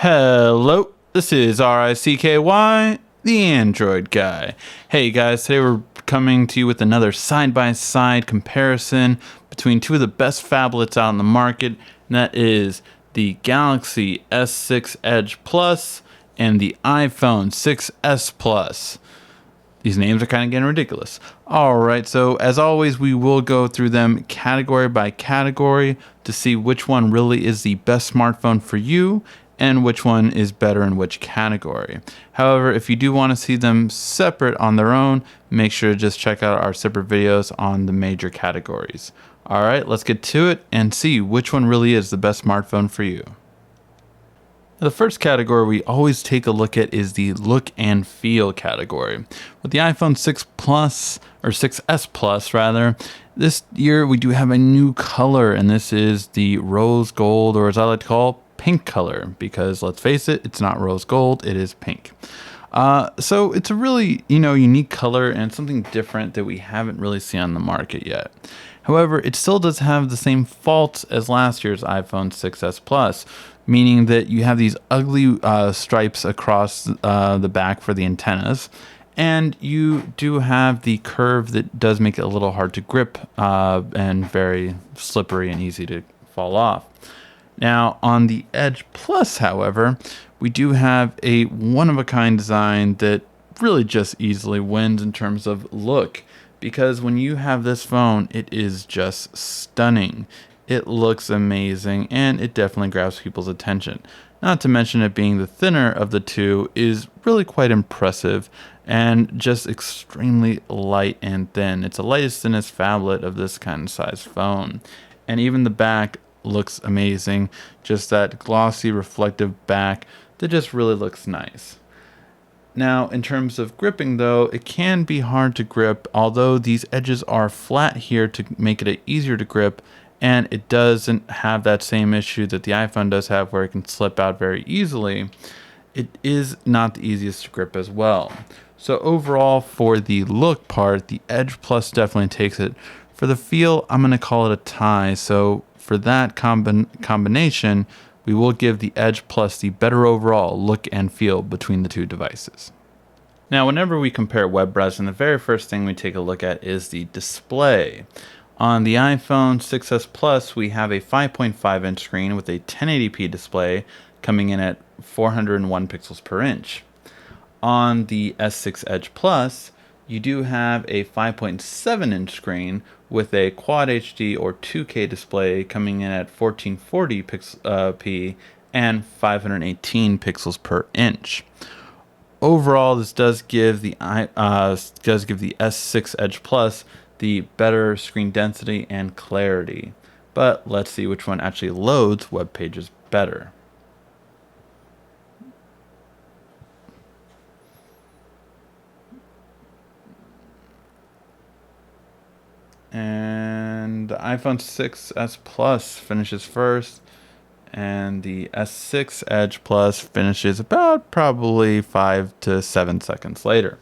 Hello, this is RICKY, the Android guy. Hey guys, today we're coming to you with another side-by-side comparison between two of the best phablets out in the market, and that is the Galaxy S6 Edge Plus and the iPhone 6s Plus. These names are kind of getting ridiculous. Alright, so as always, we will go through them category by category to see which one really is the best smartphone for you and which one is better in which category. However, if you do want to see them separate on their own, make sure to just check out our separate videos on the major categories. Alright, let's get to it and see which one really is the best smartphone for you. The first category we always take a look at is the look and feel category. With the iPhone 6 Plus, or 6s Plus rather, this year we do have a new color, and this is the rose gold, or as I like to call, pink color, because let's face it, it's not rose gold, it is pink. So it's a really, unique color and something different that we haven't really seen on the market yet. However, it still does have the same faults as last year's iPhone 6s Plus, meaning that you have these ugly stripes across the back for the antennas, and you do have the curve that does make it a little hard to grip and very slippery and easy to fall off. Now, on the Edge Plus, however, we do have a one-of-a-kind design that really just easily wins in terms of look, because when you have this phone, it is just stunning. It looks amazing, and it definitely grabs people's attention. Not to mention it being the thinner of the two is really quite impressive and just extremely light and thin. It's the lightest, thinnest phablet of this kind of size phone. And even the back looks amazing. Just that glossy, reflective back that just really looks nice. Now, in terms of gripping though, it can be hard to grip, although these edges are flat here to make it easier to grip, and it doesn't have that same issue that the iPhone does have where it can slip out very easily. It is not the easiest to grip as well. So overall, for the look part, the Edge Plus definitely takes it. For the feel, I'm going to call it a tie. So for that combination, we will give the Edge Plus the better overall look and feel between the two devices. Now, whenever we compare web browsing, the very first thing we take a look at is the display. On the iPhone 6s Plus, we have a 5.5-inch screen with a 1080p display coming in at 401 pixels per inch. On the S6 Edge Plus, you do have a 5.7-inch screen with a Quad HD or 2K display coming in at 1440p and 518 pixels per inch. Overall, this does give the S6 Edge Plus the better screen density and clarity. But let's see which one actually loads web pages better. And the iPhone 6s Plus finishes first, and the S6 Edge Plus finishes about probably 5 to 7 seconds later.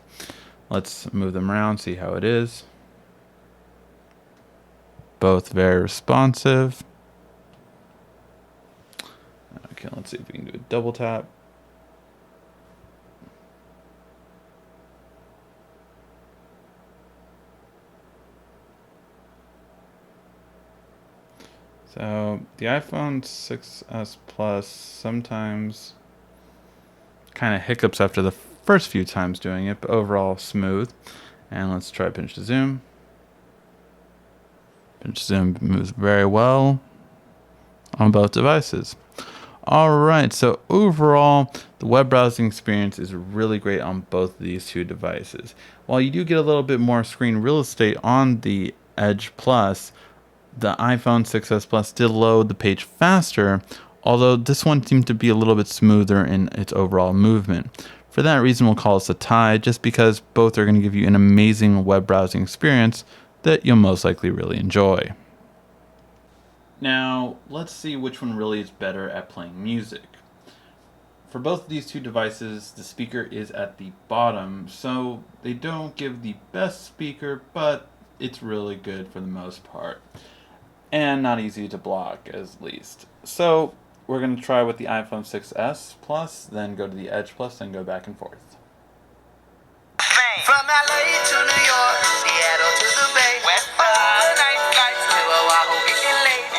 Let's move them around, see how it is. Both very responsive. Okay, let's see if we can do a double tap. So the iPhone 6s Plus sometimes kind of hiccups after the first few times doing it, but overall smooth. And let's try pinch to zoom. Pinch to zoom moves very well on both devices. Alright, so overall, the web browsing experience is really great on both of these two devices. While you do get a little bit more screen real estate on the Edge Plus, the iPhone 6s Plus did load the page faster, although this one seemed to be a little bit smoother in its overall movement. For that reason, we'll call this a tie, just because both are going to give you an amazing web browsing experience that you'll most likely really enjoy. Now, let's see which one really is better at playing music. For both of these two devices, the speaker is at the bottom, so they don't give the best speaker, but it's really good for the most part. And not easy to block, at least. So we're going to try with the iPhone 6s Plus, then go to the Edge Plus, then go back and forth. From LA to New York, Seattle to the Bay, West overnight flights to Oahu, getting late.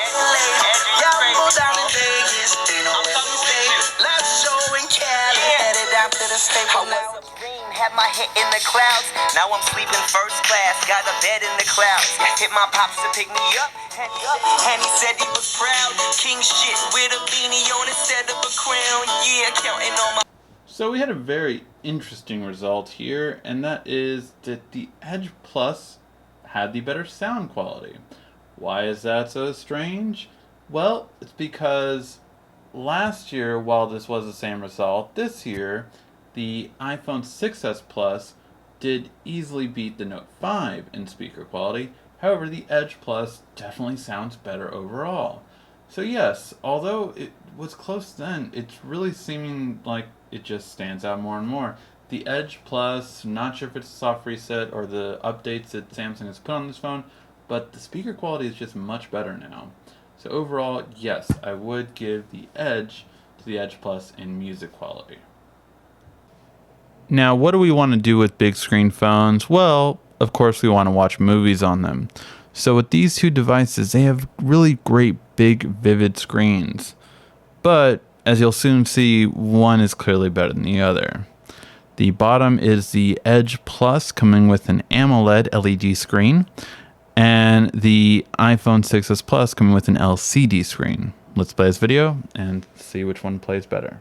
Y'all go down to Vegas, they know where we stay. Last show in Cali, headed down to the Staples now. Dream, had my head in the clouds. Now I'm sleeping first class, got a bed in the clouds. Hit my pops to pick me up, and he said he was proud. King shit with a beanie on instead of a crown. Yeah, counting on my. So we had a very interesting result here, and that is that the Edge Plus had the better sound quality. Why is that so strange? Well, it's because last year, while this was the same result, this year the iPhone 6s Plus did easily beat the Note 5 in speaker quality. However, the Edge Plus definitely sounds better overall. So yes, although it was close then, it's really seeming like it just stands out more and more. The Edge Plus, not sure if it's a soft reset or the updates that Samsung has put on this phone, but the speaker quality is just much better now. So overall, yes, I would give the edge to the Edge Plus in music quality. Now, what do we want to do with big screen phones? Well, of course, we want to watch movies on them. So with these two devices, they have really great big vivid screens. But as you'll soon see, one is clearly better than the other. The bottom is the Edge Plus coming with an AMOLED LED screen, and the iPhone 6s Plus coming with an LCD screen. Let's play this video and see which one plays better.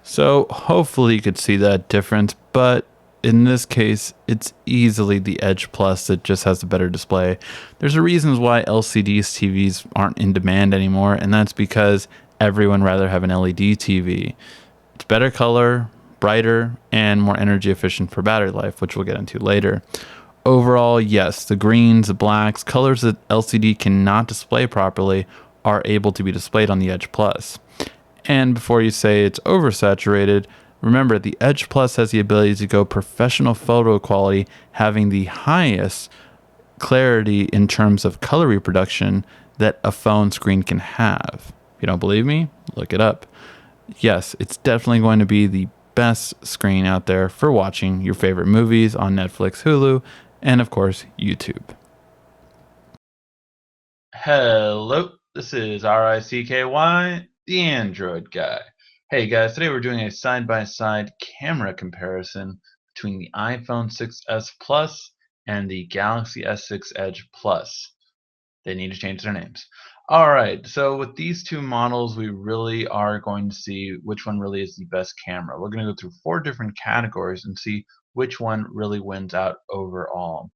So hopefully you could see that difference, but in this case, it's easily the Edge Plus that just has the better display. There's a reason why LCD TVs aren't in demand anymore, and that's because everyone rather have an LED TV. It's better color, brighter, and more energy efficient for battery life, which we'll get into later. Overall, yes, the greens, the blacks, colors that LCD cannot display properly are able to be displayed on the Edge Plus. And before you say it's oversaturated, remember the Edge Plus has the ability to go professional photo quality, having the highest clarity in terms of color reproduction that a phone screen can have. If you don't believe me, look it up. Yes, it's definitely going to be the best screen out there for watching your favorite movies on Netflix, Hulu, and of course, YouTube. Hello, this is RICKY, the Android guy. Hey guys, today we're doing a side-by-side camera comparison between the iPhone 6s Plus and the Galaxy S6 Edge Plus. They need to change their names. Alright, so with these two models, we really are going to see which one really is the best camera. We're going to go through 4 different categories and see which one really wins out overall.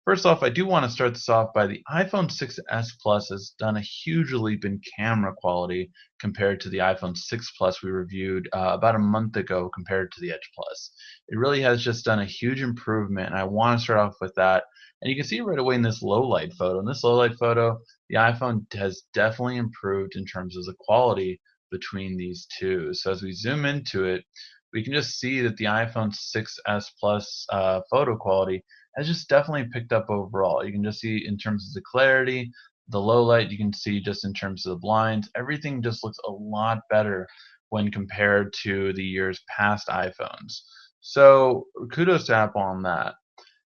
First off, I do want to start this off by the iPhone 6s Plus has done a huge leap in camera quality compared to the iPhone 6 Plus we reviewed about a month ago compared to the Edge Plus. It really has just done a huge improvement, and I want to start off with that. And you can see right away in this low light photo. In this low light photo, the iPhone has definitely improved in terms of the quality between these two. So as we zoom into it, we can just see that the iPhone 6s Plus photo quality has just definitely picked up overall. You can just see in terms of the clarity, the low light, you can see just in terms of the blinds, everything just looks a lot better when compared to the years past iPhones. So kudos to Apple on that.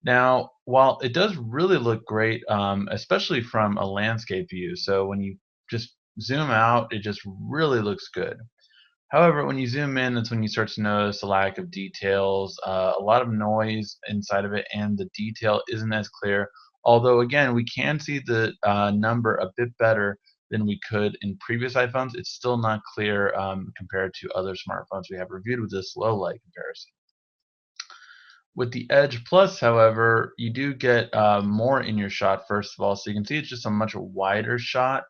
Now, while it does really look great, especially from a landscape view, so when you just zoom out, it just really looks good. However, when you zoom in, that's when you start to notice a lack of details, a lot of noise inside of it, and the detail isn't as clear. Although, again, we can see the number a bit better than we could in previous iPhones. It's still not clear compared to other smartphones we have reviewed with this low light comparison. With the Edge Plus, however, you do get more in your shot, first of all. So you can see it's just a much wider shot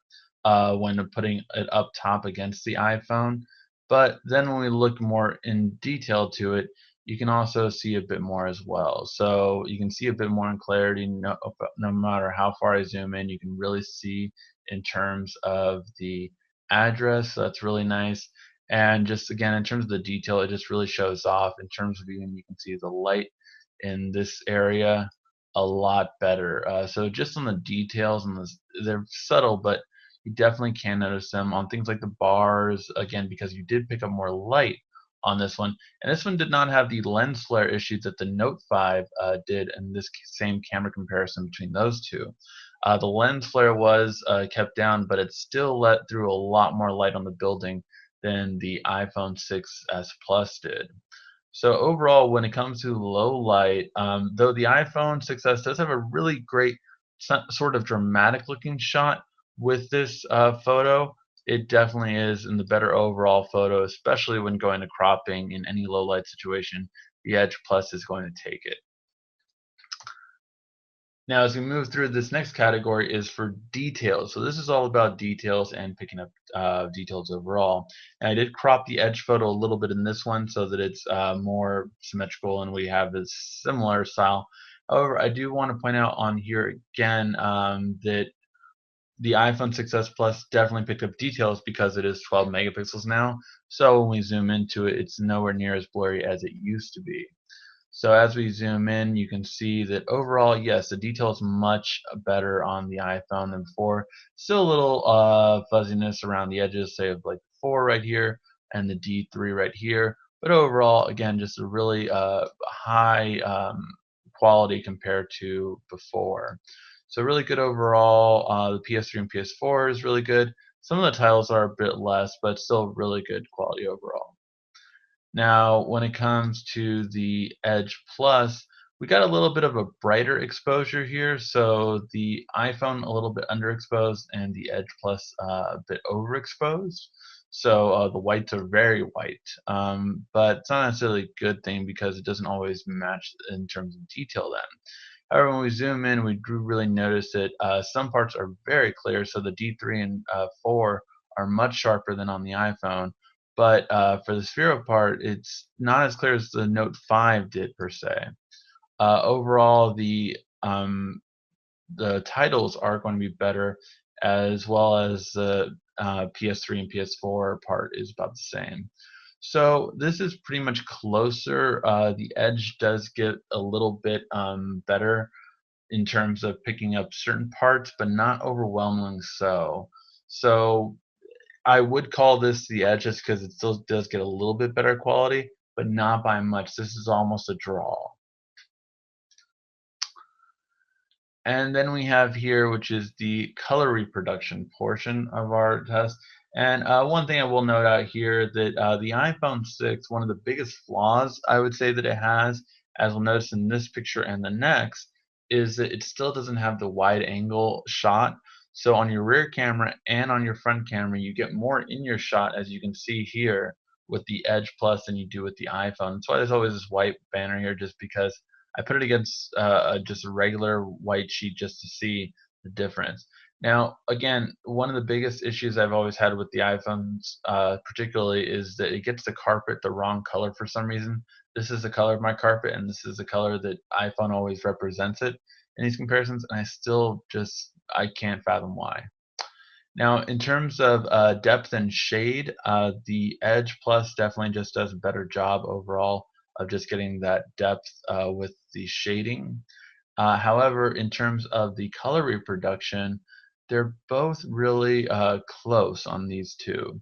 when putting it up top against the iPhone. But then when we look more in detail to it, you can also see a bit more as well. So you can see a bit more in clarity no matter how far I zoom in. You can really see in terms of the address. So that's really nice. And just again, in terms of the detail, it just really shows off. In terms of even, you can see the light in this area a lot better. So just on the details, and they're subtle, but you definitely can notice them on things like the bars, again, because you did pick up more light on this one. And this one did not have the lens flare issues that the Note 5 did in this same camera comparison between those two. The lens flare was kept down, but it still let through a lot more light on the building than the iPhone 6s Plus did. So overall, when it comes to low light, though the iPhone 6s does have a really great sort of dramatic looking shot with this photo, it definitely is in the better overall photo, especially when going to cropping in any low light situation. The Edge Plus is going to take it. Now, as we move through, this next category is for details. So this is all about details and picking up details overall. And I did crop the edge photo a little bit in this one so that it's more symmetrical and we have this similar style. However, I do want to point out on here again that the iPhone 6s Plus definitely picked up details because it is 12 megapixels now. So when we zoom into it, it's nowhere near as blurry as it used to be. So as we zoom in, you can see that overall, yes, the detail is much better on the iPhone than before. Still a little fuzziness around the edges, say of like 4 right here and the D3 right here. But overall, again, just a really high quality compared to before. So really good overall. The PS3 and PS4 is really good. Some of the titles are a bit less, but still really good quality overall. Now, when it comes to the Edge Plus, we got a little bit of a brighter exposure here. So the iPhone a little bit underexposed and the Edge Plus a bit overexposed. So the whites are very white, but it's not necessarily a good thing because it doesn't always match in terms of detail then. However, when we zoom in, we do really notice that some parts are very clear. So the D3 and 4 are much sharper than on the iPhone. But for the Sphero part, it's not as clear as the Note 5 did per se. Overall, the titles are going to be better, as well as the PS3 and PS4 part is about the same. So this is pretty much closer. The Edge does get a little bit better in terms of picking up certain parts, but not overwhelmingly so. So I would call this the Edge just because it still does get a little bit better quality, but not by much. This is almost a draw. And then we have here, which is the color reproduction portion of our test. And one thing I will note out here that the iPhone 6, one of the biggest flaws I would say that it has, as we'll notice in this picture and the next, is that it still doesn't have the wide angle shot. So on your rear camera and on your front camera, you get more in your shot, as you can see here with the Edge Plus than you do with the iPhone. That's why there's always this white banner here, just because I put it against just a regular white sheet just to see the difference. Now, again, one of the biggest issues I've always had with the iPhones, particularly, is that it gets the carpet the wrong color for some reason. This is the color of my carpet, and this is the color that iPhone always represents it in these comparisons, and I can't fathom why. Now, in terms of depth and shade, the Edge Plus definitely just does a better job overall of just getting that depth with the shading. However, in terms of the color reproduction, they're both really close on these two.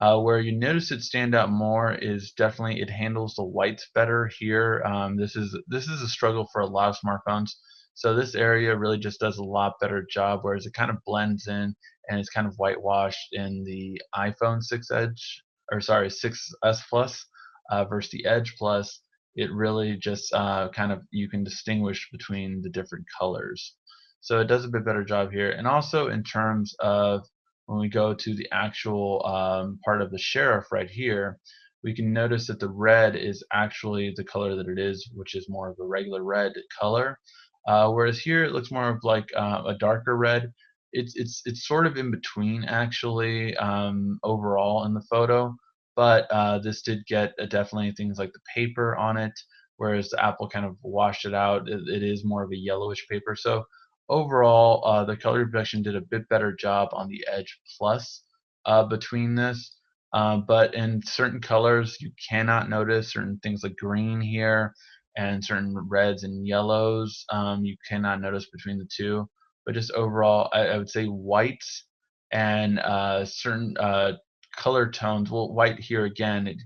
Where you notice it stand out more is definitely it handles the whites better here. This is a struggle for a lot of smartphones. So this area really just does a lot better job, whereas it kind of blends in and it's kind of whitewashed in the iPhone 6 Edge, or sorry, 6s Plus versus the Edge Plus. It really just kind of, you can distinguish between the different colors. So it does a bit better job here. And also in terms of when we go to the actual part of the sheriff right here, we can notice that the red is actually the color that it is, which is more of a regular red color. Whereas here it looks more of like a darker red. It's sort of in between actually overall in the photo, but this did get definitely things like the paper on it, whereas the Apple kind of washed it out. It is more of a yellowish paper. So overall, the color reproduction did a bit better job on the Edge Plus between this. But in certain colors, you cannot notice certain things like green here and certain reds and yellows. You cannot notice between the two. But just overall, I would say whites and certain color tones. Well, white here again, it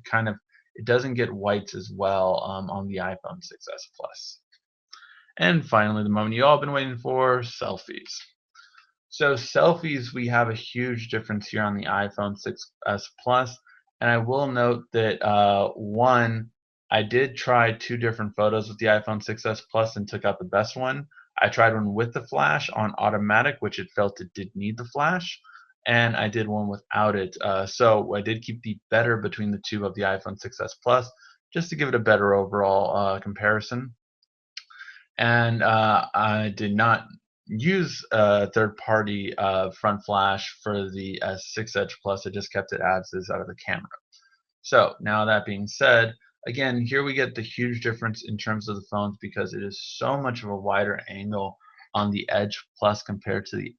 doesn't get whites as well on the iPhone 6s Plus. And finally, the moment you all been waiting for, selfies. So selfies, we have a huge difference here on the iPhone 6s Plus, and I will note that one, I did try two different photos with the iPhone 6s Plus and took out the best one. I tried one with the flash on automatic, which it felt it did need the flash, and I did one without it. So I did keep the better between the two of the iPhone 6s Plus, just to give it a better overall comparison. And I did not use a third-party front flash for the S6 Edge Plus. I just kept it as is out of the camera. So now that being said, again, here we get the huge difference in terms of the phones because it is so much of a wider angle on the Edge Plus compared to the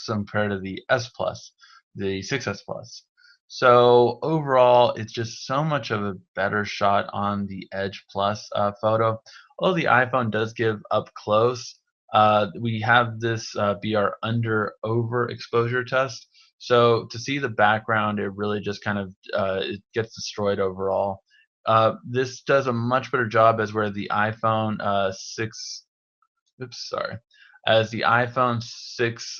compared to the S Plus, the 6s Plus. So overall, it's just so much of a better shot on the Edge Plus photo. Although the iPhone does give up close, we have this be our under-over exposure test. So to see the background, it really just kind of it gets destroyed overall. This does a much better job as where the iPhone 6, oops, sorry, as the iPhone 6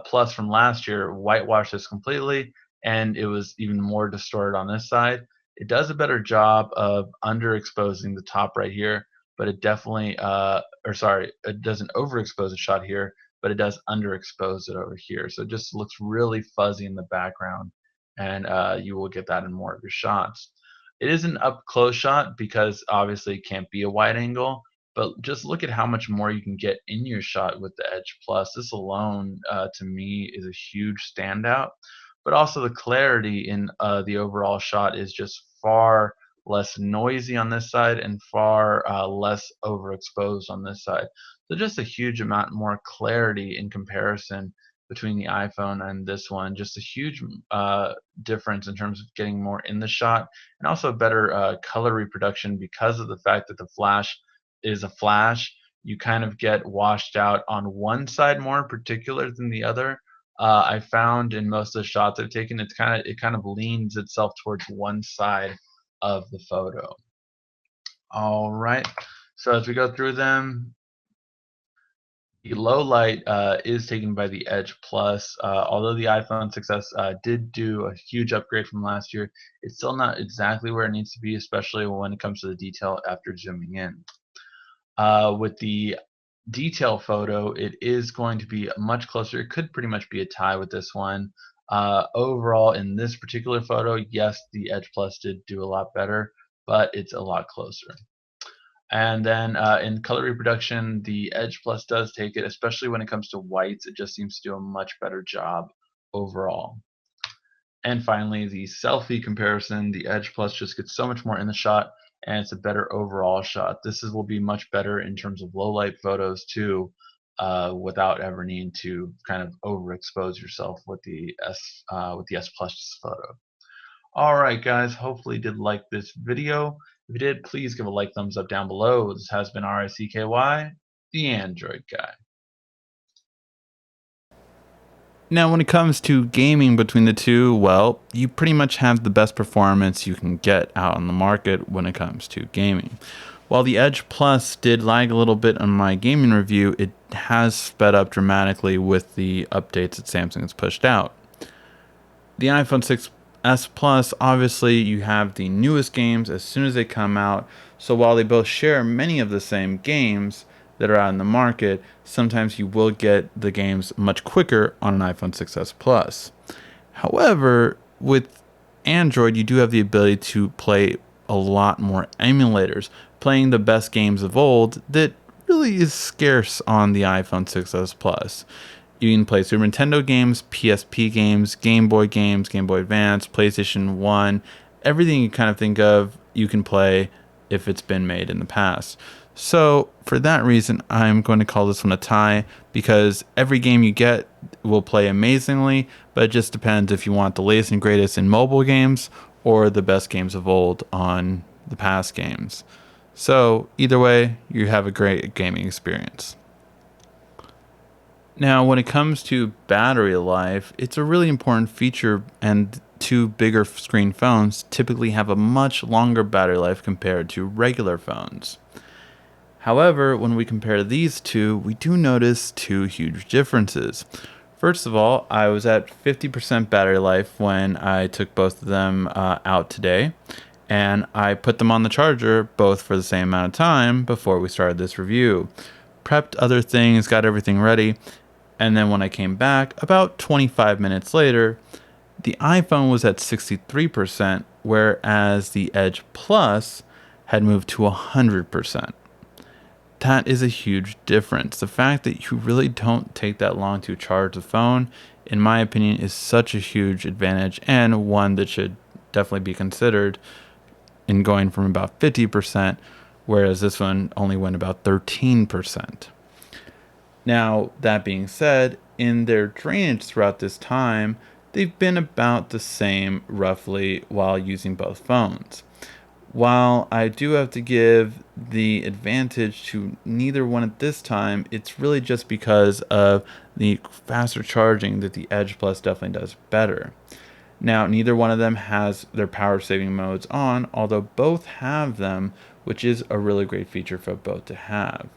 Plus from last year whitewashed this completely, and it was even more distorted on this side. It does a better job of underexposing the top right here, but it definitely, it doesn't overexpose the shot here, but it does underexpose it over here. So it just looks really fuzzy in the background, and you will get that in more of your shots. It is an up close shot because obviously it can't be a wide angle, but just look at how much more you can get in your shot with the Edge Plus. This alone, to me, is a huge standout. But also the clarity in the overall shot is just far less noisy on this side and far less overexposed on this side. So just a huge amount more clarity in comparison between the iPhone and this one. Just a huge difference in terms of getting more in the shot and also better color reproduction because of the fact that the flash is a flash. You kind of get washed out on one side more in particular than the other. I found in most of the shots I've taken, it kind of leans itself towards one side of the photo. All right. So as we go through them, the low light is taken by the Edge Plus. Although the iPhone 6s did do a huge upgrade from last year, it's still not exactly where it needs to be, especially when it comes to the detail after zooming in. With the detail photo, it is going to be much closer. It could pretty much be a tie with this one. Overall, in this particular photo, yes, the Edge Plus did do a lot better, but it's a lot closer. And then in color reproduction, the Edge Plus does take it, especially when it comes to whites. It just seems to do a much better job overall. And finally, the selfie comparison, the Edge Plus just gets so much more in the shot, and it's a better overall shot. Will be much better in terms of low light photos too, without ever needing to kind of overexpose yourself with the S Plus photo. All right, guys. Hopefully, you did like this video. If you did, please give a like, thumbs up down below. This has been RICKY, the Android Guy. Now, when it comes to gaming between the two, well, you pretty much have the best performance you can get out on the market when it comes to gaming. While the Edge Plus did lag a little bit on my gaming review, it has sped up dramatically with the updates that Samsung has pushed out. The iPhone 6s Plus, obviously, you have the newest games as soon as they come out, so while they both share many of the same games that are out in the market, sometimes you will get the games much quicker on an iPhone 6s Plus. However, with Android, you do have the ability to play a lot more emulators, playing the best games of old that really is scarce on the iPhone 6s Plus. You can play Super Nintendo games, PSP games, Game Boy games, Game Boy Advance, PlayStation 1, everything you kind of think of, you can play if it's been made in the past. So for that reason, I'm going to call this one a tie, because every game you get will play amazingly, but it just depends if you want the latest and greatest in mobile games or the best games of old on the past games. So either way, you have a great gaming experience. Now, when it comes to battery life, it's a really important feature, and two bigger screen phones typically have a much longer battery life compared to regular phones. However, when we compare these two, we do notice two huge differences. First of all, I was at 50% battery life when I took both of them out today, and I put them on the charger both for the same amount of time before we started this review. Prepped other things, got everything ready, and then when I came back, about 25 minutes later, the iPhone was at 63%, whereas the Edge Plus had moved to 100%. That is a huge difference. The fact that you really don't take that long to charge the phone, in my opinion, is such a huge advantage, and one that should definitely be considered in going from about 50%, whereas this one only went about 13%. Now, that being said, in their drainage throughout this time, they've been about the same roughly while using both phones. While I do have to give the advantage to neither one at this time, it's really just because of the faster charging that the Edge Plus definitely does better. Now, neither one of them has their power saving modes on, although both have them, which is a really great feature for both to have.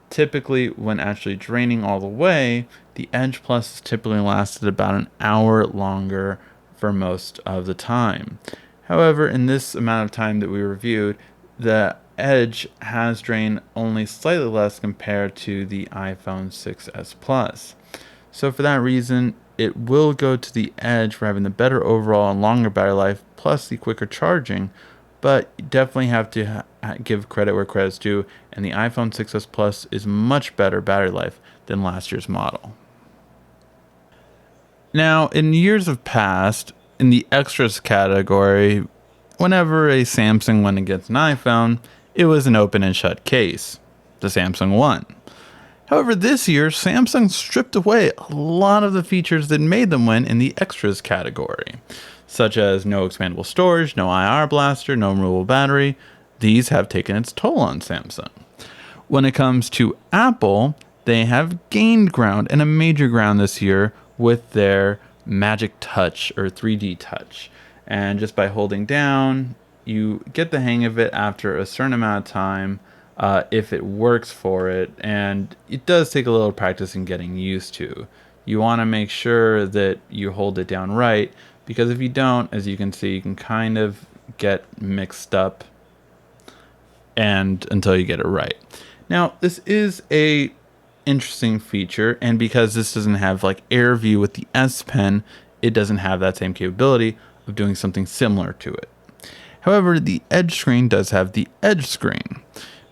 Typically, when actually draining all the way, the Edge Plus has typically lasted about an hour longer for most of the time. However, in this amount of time that we reviewed, the Edge has drained only slightly less compared to the iPhone 6s Plus. So for that reason, it will go to the Edge for having the better overall and longer battery life, plus the quicker charging, but you definitely have to give credit where credit's due, and the iPhone 6s Plus is much better battery life than last year's model. Now, in years of past, in the extras category, whenever a Samsung went against an iPhone, it was an open and shut case. The Samsung won. However, this year, Samsung stripped away a lot of the features that made them win in the extras category, such as no expandable storage, no IR blaster, no removable battery. These have taken its toll on Samsung. When it comes to Apple, they have gained ground, and a major ground this year, with their Magic Touch or 3D Touch. And just by holding down, you get the hang of it after a certain amount of time, if it works for it, and it does take a little practice in getting used to. You want to make sure that you hold it down right, because if you don't, as you can see, you can kind of get mixed up and until you get it right. Now, this is a interesting feature, and because this doesn't have like Air View with the S Pen, it doesn't have that same capability of doing something similar to it. However, the Edge screen does have the Edge screen,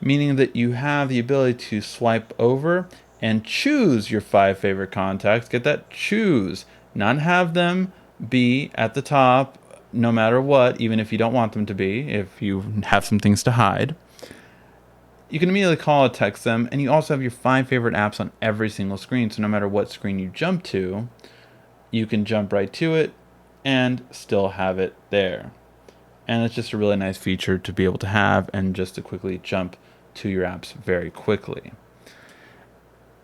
meaning that you have the ability to swipe over and choose your 5 favorite contacts. Get that, choose, not have them be at the top no matter what, even if you don't want them to be, if you have some things to hide. You can immediately call or text them, and you also have your 5 favorite apps on every single screen, so no matter what screen you jump to, you can jump right to it and still have it there. And it's just a really nice feature to be able to have, and just to quickly jump to your apps very quickly.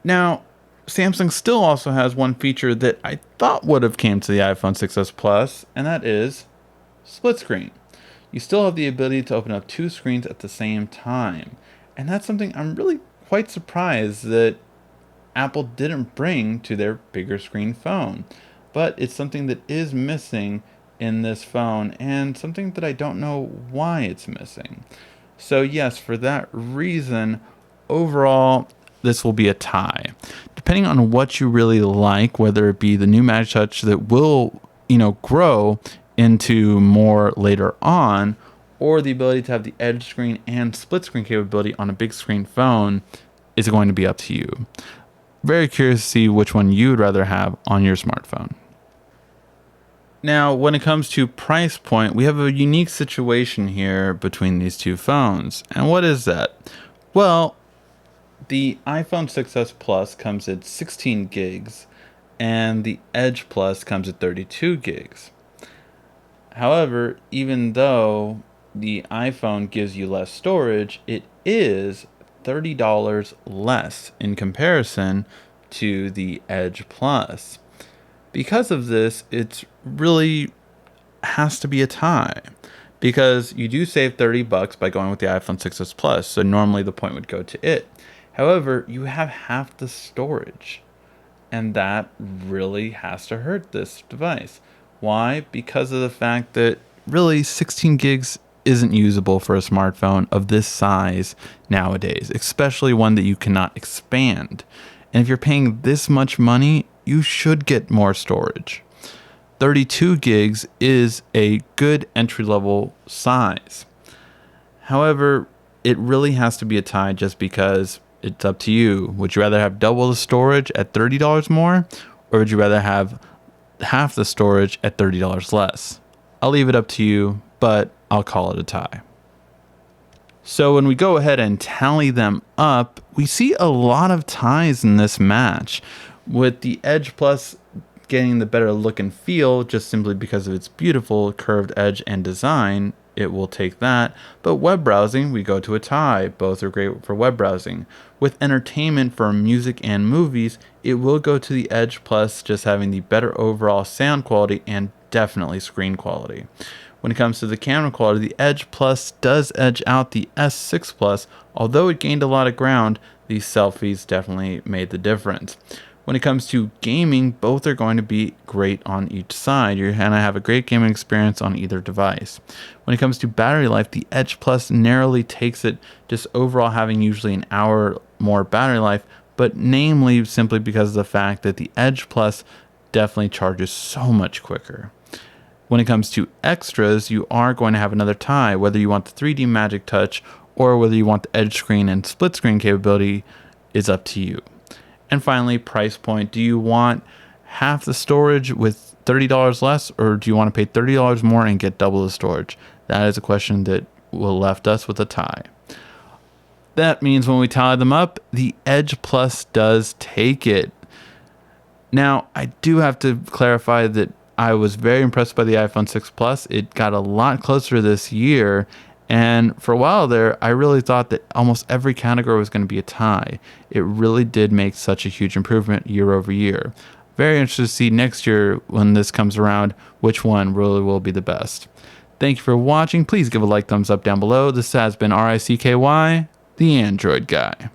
Now, Samsung still also has one feature that I thought would have came to the iPhone 6s Plus, and that is split screen. You still have the ability to open up 2 screens at the same time. And that's something I'm really quite surprised that Apple didn't bring to their bigger screen phone. But it's something that is missing in this phone, and something that I don't know why it's missing. So yes, for that reason, overall, this will be a tie. Depending on what you really like, whether it be the new Magic Touch that will, grow into more later on, or the ability to have the edge screen and split screen capability on a big screen phone is going to be up to you. Very curious to see which one you would rather have on your smartphone. Now, when it comes to price point, we have a unique situation here between these two phones. And what is that? Well, the iPhone 6s Plus comes at 16 gigs, and the Edge Plus comes at 32 gigs. However, even though the iPhone gives you less storage, it is $30 less in comparison to the Edge Plus. Because of this, it's really has to be a tie, because you do save $30 by going with the iPhone 6s Plus, so normally the point would go to it. However, you have half the storage, and that really has to hurt this device. Why? Because of the fact that really 16 gigs isn't usable for a smartphone of this size nowadays, especially one that you cannot expand. And if you're paying this much money, you should get more storage. 32 gigs is a good entry-level size. However, it really has to be a tie, just because it's up to you. Would you rather have double the storage at $30 more, or would you rather have half the storage at $30 less? I'll leave it up to you, but I'll call it a tie. So when we go ahead and tally them up, we see a lot of ties in this match, with the Edge Plus getting the better look and feel just simply because of its beautiful curved edge and design. It will take that. But web browsing, we go to a tie. Both are great for web browsing. With entertainment for music and movies, it will go to the Edge Plus, just having the better overall sound quality and definitely screen quality. When it comes to the camera quality, the Edge Plus does edge out the S6 Plus. Although it gained a lot of ground, these selfies definitely made the difference. When it comes to gaming, both are going to be great on each side. You're going to have a great gaming experience on either device. When it comes to battery life, the Edge Plus narrowly takes it, just overall having usually an hour more battery life, but namely simply because of the fact that the Edge Plus definitely charges so much quicker. When it comes to extras, you are going to have another tie, whether you want the 3D Magic Touch or whether you want the edge screen and split screen capability is up to you. And finally, price point. Do you want half the storage with $30 less, or do you want to pay $30 more and get double the storage? That is a question that will left us with a tie. That means when we tally them up, the Edge Plus does take it. Now, I do have to clarify that I was very impressed by the iPhone 6 Plus. It got a lot closer this year. And for a while there, I really thought that almost every category was going to be a tie. It really did make such a huge improvement year over year. Very interested to see next year, when this comes around, which one really will be the best. Thank you for watching. Please give a like, thumbs up down below. This has been RICKY, the Android Guy.